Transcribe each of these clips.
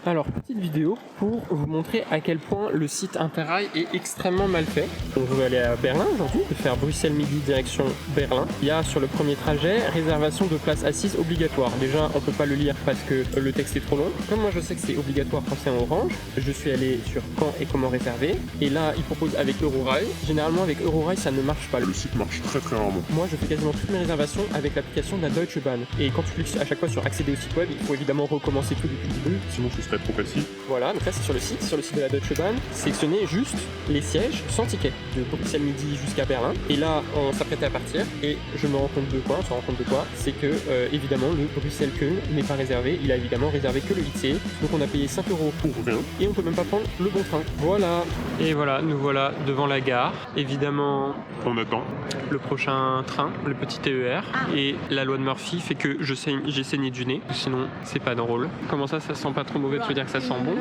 Alors, petite vidéo pour vous montrer à quel point le site Interrail est extrêmement mal fait. Donc, je vais aller à Berlin aujourd'hui, je vais faire Bruxelles midi direction Berlin. Il y a sur le premier trajet réservation de place assise obligatoire. Déjà, on peut pas le lire parce que le texte est trop long. Comme moi je sais que c'est obligatoire quand c'est en orange, je suis allé sur quand et comment réserver. Et là, il propose avec Eurorail. Généralement, avec Eurorail, ça ne marche pas. Le site marche très rarement. Moi, je fais quasiment toutes mes réservations avec l'application de la Deutsche Bahn. Et quand tu cliques à chaque fois sur accéder au site web, il faut évidemment recommencer tout depuis le début. Sinon, ce serait trop facile. Voilà, donc là c'est sur le site de la Deutsche Bahn. Sélectionnez juste les sièges sans ticket de Bruxelles midi jusqu'à Berlin. Et là, on s'apprêtait à partir et je me rends compte de quoi, c'est que évidemment le Bruxelles Köln n'est pas réservé. Il a évidemment réservé que le IC. Donc on a payé 5 € Pour rien. et on peut même pas prendre le bon train. Voilà. Et voilà, nous voilà devant la gare. Évidemment, On attend. le prochain train, le petit TER. Et la loi de Murphy fait que j'ai saigné du nez. Sinon, c'est pas drôle. Comment ça sent pas trop mauvais? Tu veux dire que ça sent bon?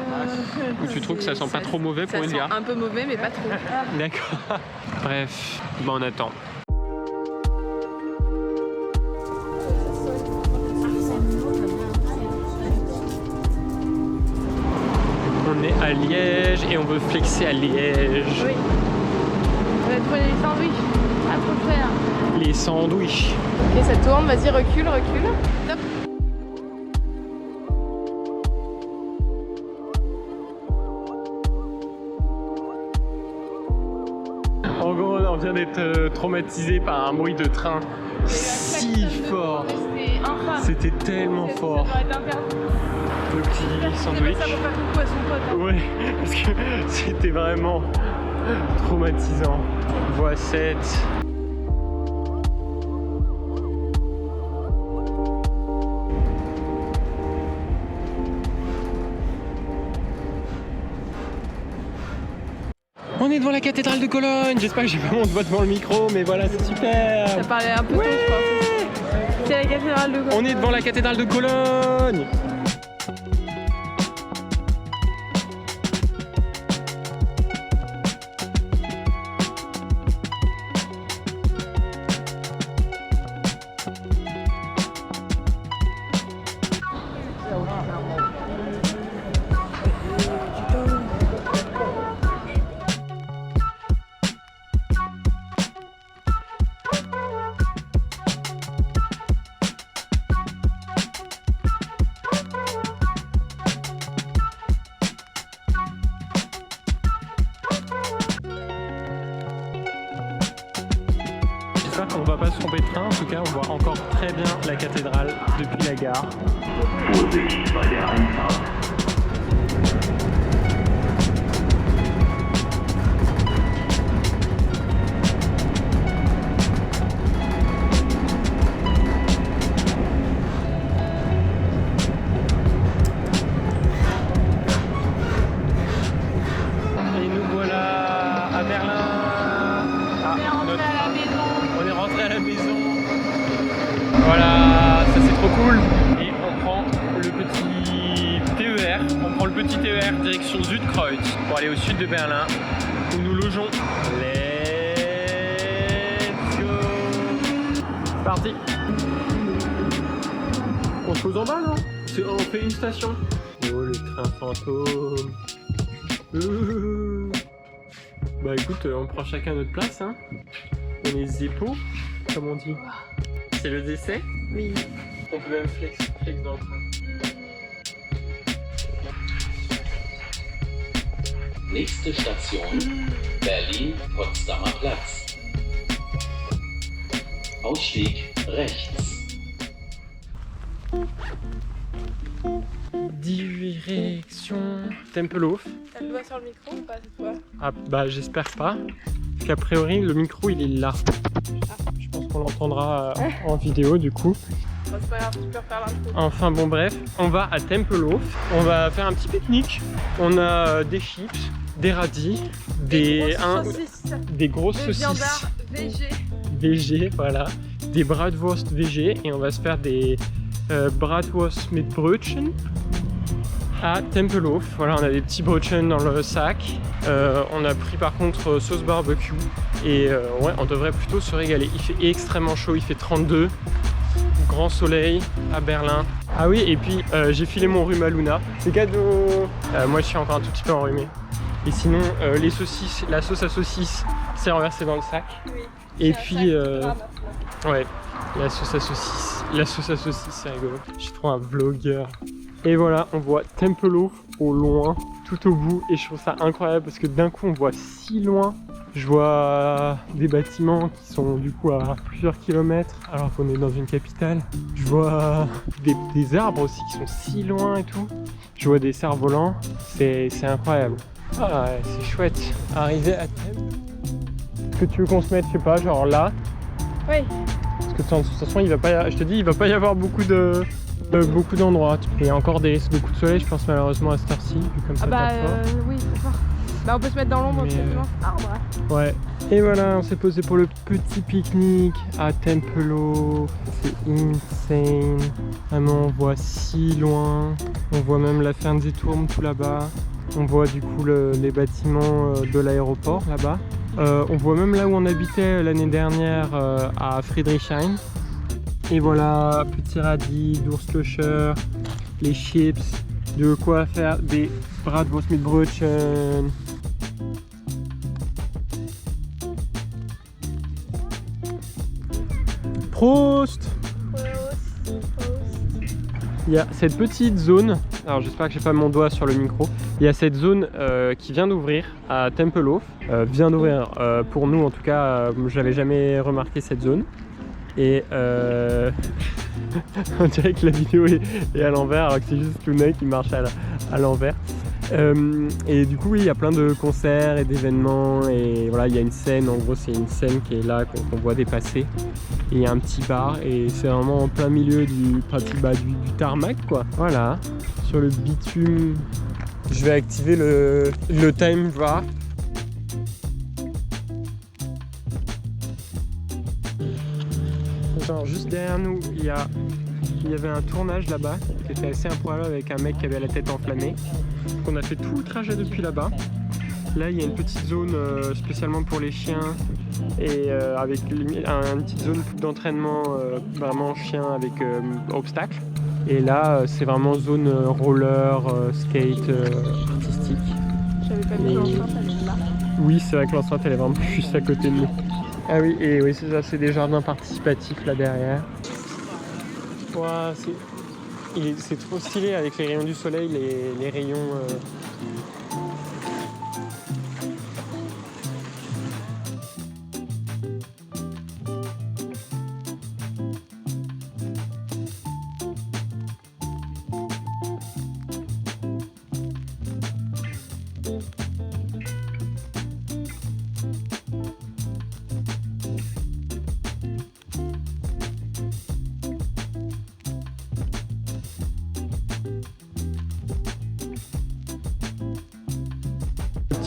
Ou tu trouves que ça sent pas trop mauvais pour une gare? Ça sent un peu mauvais, mais pas trop. D'accord. Bref, on attend. On est à Liège et on veut flexer à Liège. Oui. On va trouver les sandwichs. Pas trop cher. Les sandwichs. Ok, ça tourne. Vas-y, recule. Top. En gros, on vient d'être traumatisé par un bruit de train si fort. C'était infâme. C'était tellement fort. Ça doit être interdit. Le petit C'est sandwich. ça pour faire coucou à son pote. Ouais, parce que c'était vraiment traumatisant. Voie 7. On est devant la cathédrale de Cologne. J'espère que j'ai pas mon doigt devant le micro, mais voilà, c'est super. Ça parlait un peu tôt, je pense. C'est la cathédrale de Cologne. On est devant la cathédrale de Cologne. J'espère qu'on va pas se tromper de train. En tout cas, on voit encore très bien la cathédrale depuis la gare. Vorsicht bei der Einfahrt. Et nous voilà à Berlin. Ah, on est rentré à la maison. Voilà, ça c'est trop cool. Et on prend le petit TER. On prend le petit TER direction Südkreuz pour aller au sud de Berlin où nous logeons. Let's go. C'est parti. On se pose en bas, non? On fait une station. Oh, le train fantôme. Bah écoute, on prend chacun notre place, hein. On est zépo, comme on dit. C'est le décès. Oui. On peut même flex dans le train. Nächste Station, Berlin-Potsdamer Platz. Ausstieg rechts. Direction Tempelhof. T'as le doigt sur le micro ou pas cette fois? Ah bah j'espère pas. Parce qu'a priori le micro il est là. Je pense qu'on l'entendra en vidéo du coup. Bon, c'est pas grave, tu peux refaire l'intro. Enfin bon bref, on va à Tempelhof. On va faire un petit pique-nique. On a des chips, des radis, des grosses de saucisses. viandard VG. VG, voilà, des bratwurst VG et on va se faire des bratwurst mit Brötchen à Tempelhof. Voilà, on a des petits Brötchen dans le sac. On a pris par contre sauce barbecue et ouais, on devrait plutôt se régaler. Il fait extrêmement chaud, il fait 32. grand soleil à Berlin. Ah oui, et puis j'ai filé mon rhume à Luna. C'est cadeau. Moi je suis encore un tout petit peu enrhumé. Et sinon, les saucisses, la sauce à saucisse, c'est renversé dans le sac. Oui. Et puis, ouais, la sauce à saucisse. La sauce à saucisse, c'est rigolo. Je suis trop un vlogueur. Et voilà, on voit Tempelhof au loin, tout au bout. Et je trouve ça incroyable parce que d'un coup, on voit si loin. Je vois des bâtiments qui sont du coup à plusieurs kilomètres alors qu'on est dans une capitale. Je vois des arbres aussi qui sont si loin et tout. Je vois des cerfs-volants. C'est incroyable. Ah ouais, c'est chouette. Arrivé à Tempelhof. Est-ce que tu veux qu'on se mette, je sais pas, genre là? Oui. Parce que de toute façon, il va pas, je te dis, il va pas y avoir beaucoup d'endroits. Il y a encore des coups de soleil, je pense malheureusement à cette heure-ci, vu comme ça. Oui, c'est fort. Bah on peut se mettre dans l'ombre, Ouais. Et voilà, on s'est posé pour le petit pique-nique à Tempelhof. C'est insane. Vraiment, on voit si loin. On voit même la Fernsehturm tout là-bas. On voit du coup les bâtiments de l'aéroport là-bas. On voit même là où on habitait l'année dernière à Friedrichshain. Et voilà, petit radis, Durstlöcher, les chips, de quoi faire des bratwurst mit Brötchen. Prost! Il y a cette petite zone, alors j'espère que j'ai pas mon doigt sur le micro, il y a cette zone qui vient d'ouvrir à Tempelhof, vient d'ouvrir pour nous en tout cas, j'avais jamais remarqué cette zone et on dirait que la vidéo est à l'envers alors que c'est juste Luna qui marche à l'envers. Et du coup oui, il y a plein de concerts et d'événements et voilà, il y a une scène, en gros c'est une scène qui est là qu'on voit dépasser et il y a un petit bar et c'est vraiment en plein milieu du tarmac quoi. Voilà, sur le bitume. Je vais activer le time bar. Genre juste derrière nous il y avait un tournage là-bas qui était assez improbable avec un mec qui avait la tête enflammée. On a fait tout le trajet depuis là-bas. Là, il y a une petite zone spécialement pour les chiens et avec une petite zone d'entraînement vraiment chien avec obstacles. Et là, c'est vraiment zone roller, skate artistique. J'avais pas vu l'enceinte, elle est là. Oui, c'est vrai que l'enceinte, elle est vraiment juste à côté de nous. Ah oui, et oui, c'est ça, c'est des jardins participatifs là derrière. Wow, c'est trop stylé avec les rayons du soleil, les rayons...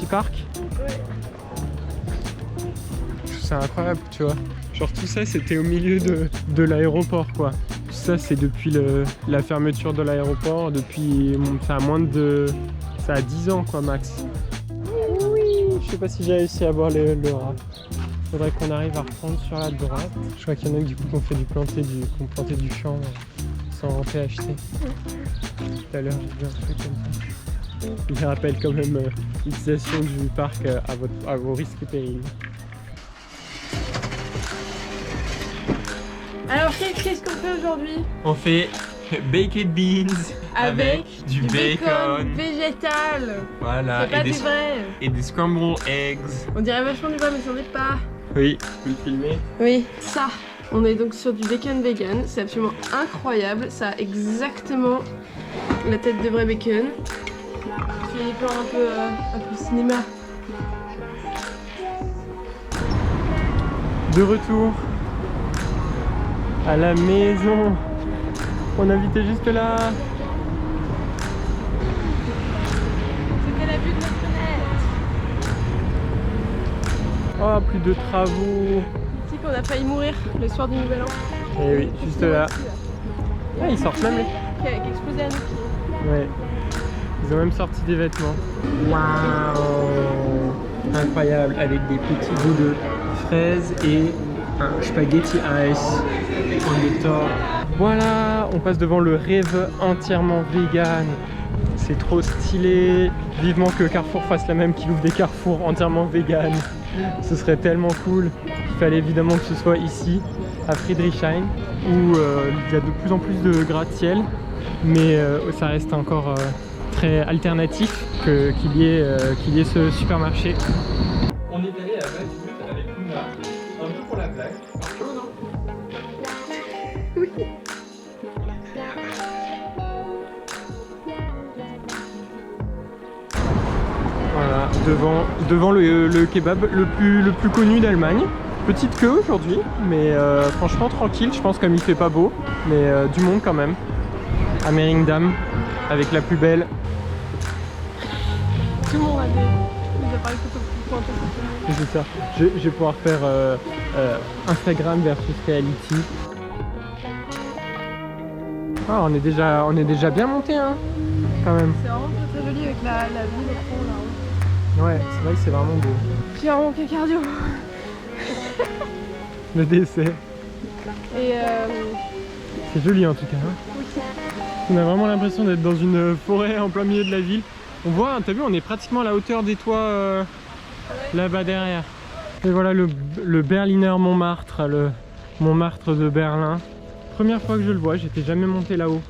parc. C'est incroyable, tu vois. Genre tout ça c'était au milieu de l'aéroport quoi. Tout ça c'est depuis la fermeture de l'aéroport, depuis ça a ça a 10 ans quoi max. Oui, je sais pas si j'ai réussi à voir le rat. Faudrait qu'on arrive à reprendre sur la droite. Je crois qu'il y en a du coup qui ont fait planté du champ sans PHC. Tout à l'heure j'ai vu un truc comme ça. Il rappelle quand même l'utilisation du parc à vos risques et périls. Alors qu'est-ce qu'on fait aujourd'hui? On fait baked beans avec du bacon végétal. Voilà, c'est pas du vrai. Et des scrambled eggs. On dirait vachement du vrai mais c'en est pas. Oui, tu peux le filmer. Oui, ça. On est donc sur du bacon vegan, c'est absolument incroyable. Ça a exactement la tête de vrai bacon. Je fais des plans un peu cinéma. De retour à la maison. On habitait juste là. C'était la vue de notre fenêtre. Oh, plus de travaux. Tu sais qu'on a failli mourir le soir du Nouvel An. Et oui, juste là. Ah, ils sortent même les... Qui a explosé à nos pieds. Ouais. Ils ont même sorti des vêtements. Waouh! Incroyable, avec des petits bouts de fraises et un spaghetti ice on the top. Voilà, on passe devant le Rewe entièrement vegan. C'est trop stylé. Vivement que Carrefour fasse la même, qu'il ouvre des carrefours entièrement vegan. Ce serait tellement cool. Il fallait évidemment que ce soit ici, à Friedrichshain, où il y a de plus en plus de gratte-ciel. Mais ça reste encore très alternatif qu'il y ait ce supermarché. On est allé à Matmut avec Luna, un peu pour la blague. Non, non. Oui. Voilà, devant le kebab le plus connu d'Allemagne. Petite queue aujourd'hui, mais franchement tranquille, je pense, comme il fait pas beau, mais du monde quand même. À Mehringdamm, avec la plus belle. Tout le monde a des appareils photo plus pointés. C'est ça. Je vais pouvoir faire Instagram versus reality. Ah, on est déjà bien monté, hein, quand même. C'est vraiment très très joli avec la ville au fond là. Ouais, c'est vrai que c'est vraiment beau. J'ai vraiment manqué cardio. Le décès. Et C'est joli en tout cas. Hein. oui. On a vraiment l'impression d'être dans une forêt en plein milieu de la ville. On voit, t'as vu, on est pratiquement à la hauteur des toits là-bas derrière. Et voilà le Berliner Montmartre, le Montmartre de Berlin. Première fois que je le vois, j'étais jamais monté là-haut.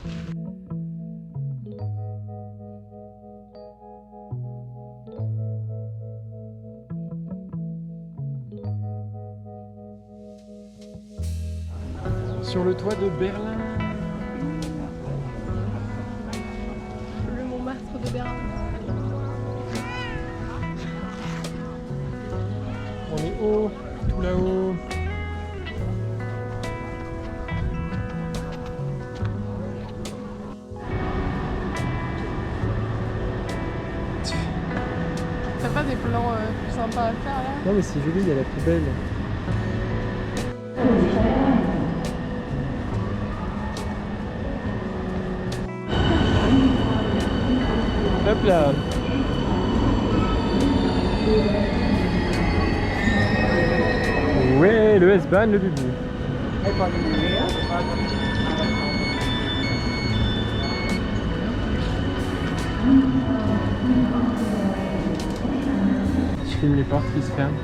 Sur le toit de Berlin. Le Montmartre de Berlin. On est haut, tout là-haut. T'as pas des plans plus sympas à faire là? Non mais c'est joli, il y a la plus belle. Hop là. Ouais, le S-Bahn, le bubu. Je filme les portes qui se ferment.